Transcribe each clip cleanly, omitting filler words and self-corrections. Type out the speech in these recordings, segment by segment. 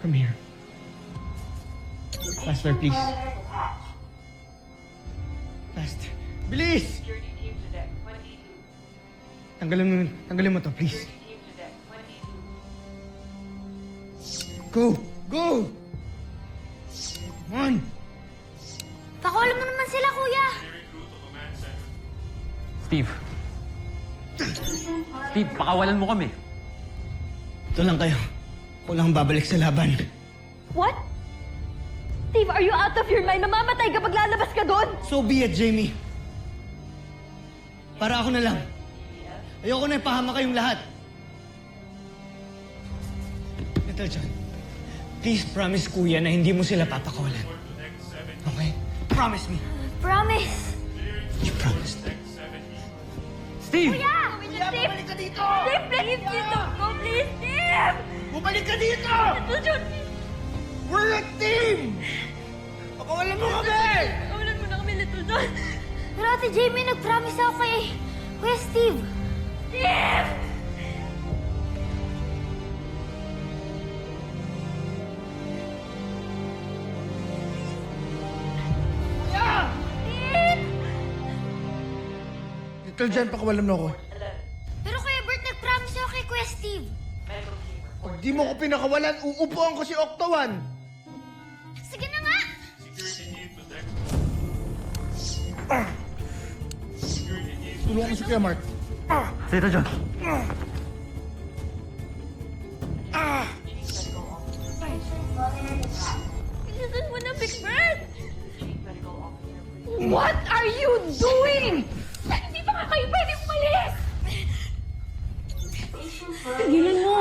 From here. Faster, please. Faster. Bilis! Security team to deck 22. Tanggalin mo to, please. Security team to deck 22. Go! Go! Come on! Pakulam mo naman sila, kuya! Steve. Steve, pakawalan mo kami. Ito lang kayo. Ako lang babalik sa laban. What? Steve, are you out of your mind? Mamamatay kapag lalabas ka doon! So be it, Jamie. Para ako na lang. Ayoko na ipahama kayong lahat. Little John, please promise kuya na hindi mo sila papakawalan. Okay? Promise me. Promise! You promised. Steve! Kuya! Kuya, Steve! bumalik ka dito! Steve, please! Please don't go, please! Steve! Bumalik ka dito! Little John, please! We're a team! Pakawalan mo kami! Kawalan mo na kami, Little John. Pero Ate Jamie, nag-promise ako kay Kuya Steve. Steve! Kuya! Steve! Little John, pakawalan mo ako. Pero Kuya Bert, nag-promise ako kay Kuya Steve. Pag di mo ko pinakawalan, uupuan ko si Octawan. Sige na nga! Tulungan mo si Kuya Mark. Tito John. Bilisan mo na, Big Bird! What are you doing? Hindi pa nga kayo pwede umalis! Tigilan mo!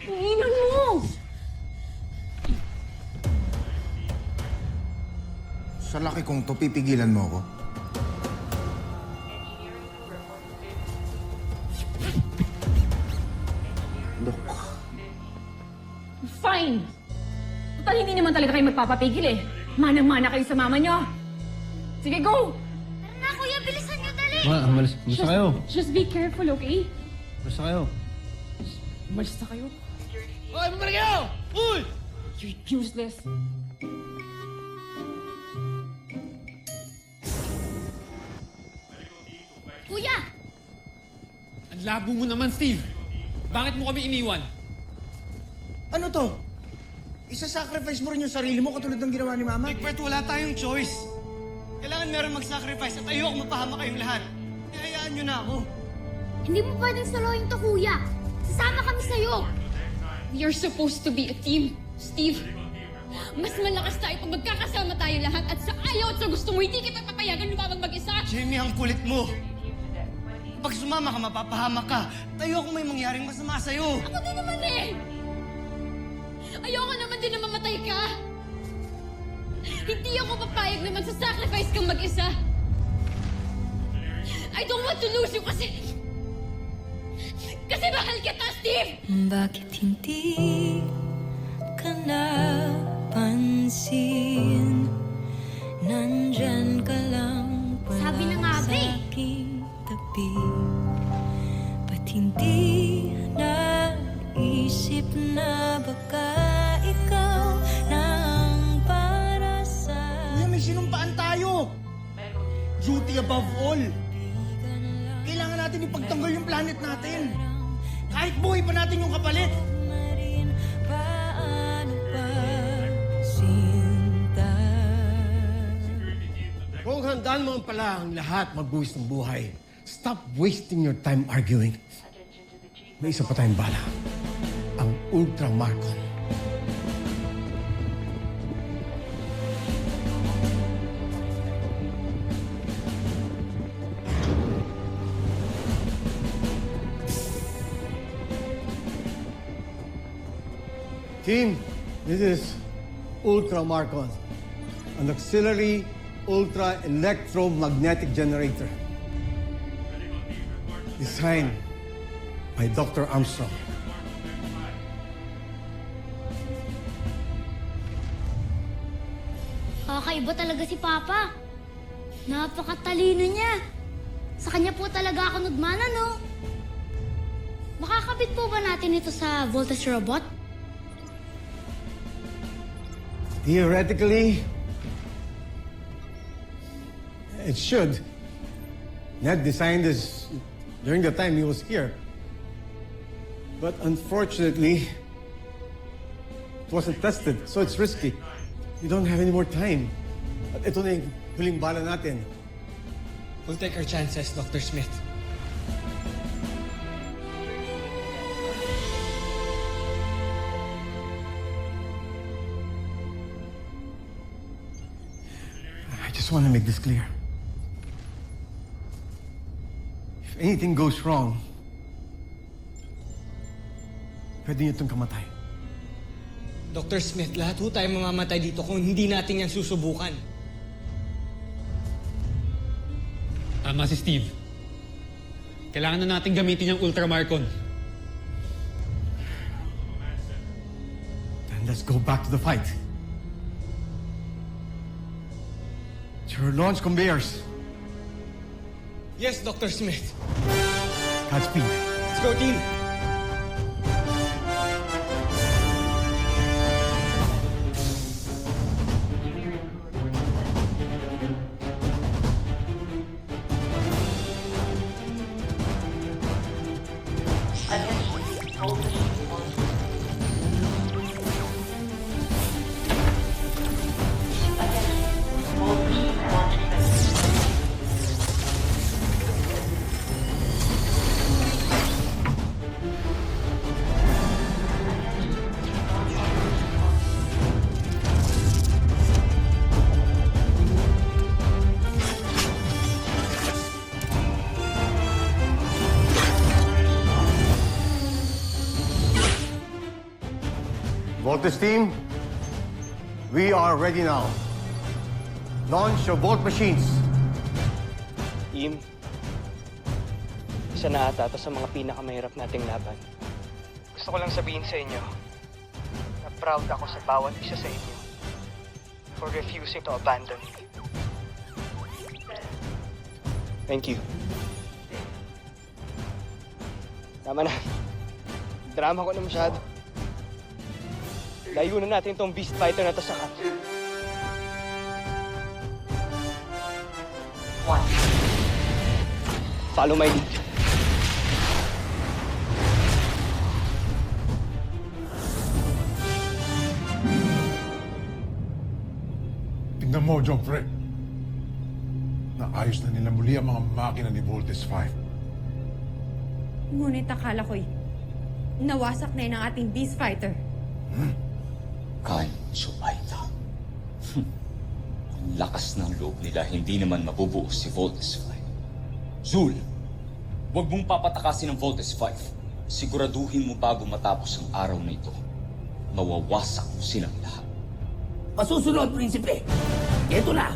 Tigilan mo! Sa laki kong to, pipigilan mo ako. Look, Fine! Total, hindi naman talaga kayo magpapapigil eh. Manang-mana kayo sa mama nyo. Sige, go! Tara na, Kuya, bilisan nyo, dali! Umalis kayo. Just be careful, okay? Umalis kayo. Umalis na kayo. Hoy, bumalik kayo! Uy! You're useless. Kuya! Ang labo mo naman, Steve. Bakit mo kami iniwan? ano to? Isa-sacrifice mo rin yung sarili mo katulad ng ginawa ni Mama? Big Bert, wala tayong choice. Kailangan meron mag-sacrifice at ayoko mapahama kayong lahat. Hayaan nyo na ako. Hindi mo pwedeng solohin to, Kuya. Sasama kami sa'yo. You're supposed to be a team, Steve. Mas malakas tayo pag magkakasama tayo lahat at sa ayaw at sa gusto mo, hindi kita papayagan lumabang mag-isa. Jamie, ang kulit mo. Pag sumama ka, mapapahama ka. At ayoko may mangyaring masama sa'yo. Ako din naman eh! Ayoko naman din na mamatay ka! Hindi ako papayag na magsasacrifice kang mag-isa! I don't want to lose you kasi... Kasi mahal kita, Steve! Bakit hindi ka napansin? Nandyan ka lang pala Sabi na nga, sa Be. aking tabi. Ba't hindi naisip na baka ikaw nang para sa Kuya, may sinumpaan tayo! Duty above all. Kailangan natin ipagtanggol yung planet natin. Kahit buhay pa natin yung kapalit. rin? Paano ba sinta? Kung handaan mo pala ang lahat magbuwis ng buhay, stop wasting your time arguing. May isa pa tayong bala. Ang Ultra Marcon. Team, this is Ultra Marcon, an auxiliary ultra electromagnetic generator. Designed by Dr. Armstrong. Kakaiba talaga si Papa. Napakatalino niya. Sa kanya po talaga ako nagmana, no? Makakabit po ba natin ito sa voltage robot? Theoretically, it should. Ned designed this during the time he was here. But unfortunately, it wasn't tested, so it's risky. We don't have any more time. At ito na yung huling bala natin. We'll take our chances, Dr. Smith. I just want to make this clear. If anything goes wrong, pwede niyo itong kamatay. Dr. Smith, lahat ho tayo mamamatay dito kung hindi natin yan susubukan. Tama si Steve. Kailangan na natin gamitin yung Ultramarcon. Then let's go back to the fight. To your launch conveyors. Yes, Dr. Smith. Godspeed. Let's go, team! Voltes team, we are ready now. Launch your Volt machines. Team, isa na ata ito sa mga pinakamahirap nating laban. Gusto ko lang sabihin sa inyo na proud ako sa bawat isa sa inyo for refusing to abandon me. Thank you. Tama na. Drama ko na masyado. Layunan natin itong beast fighter na to sa kat. Follow my lead. Tingnan mo, John Fred. Naayos na nila muli ang mga makina ni Voltes 5. Ngunit akala ko'y nawasak na yun ang ating beast fighter. Kyle Subaita. Ang lakas ng loob nila, hindi naman mabubuo si Voltes 5. Zul, huwag mong papatakasin ang Voltes 5. Siguraduhin mo bago matapos ang araw na ito. Mawawasak mo silang lahat. Masusunod, Prinsipe. Ito na.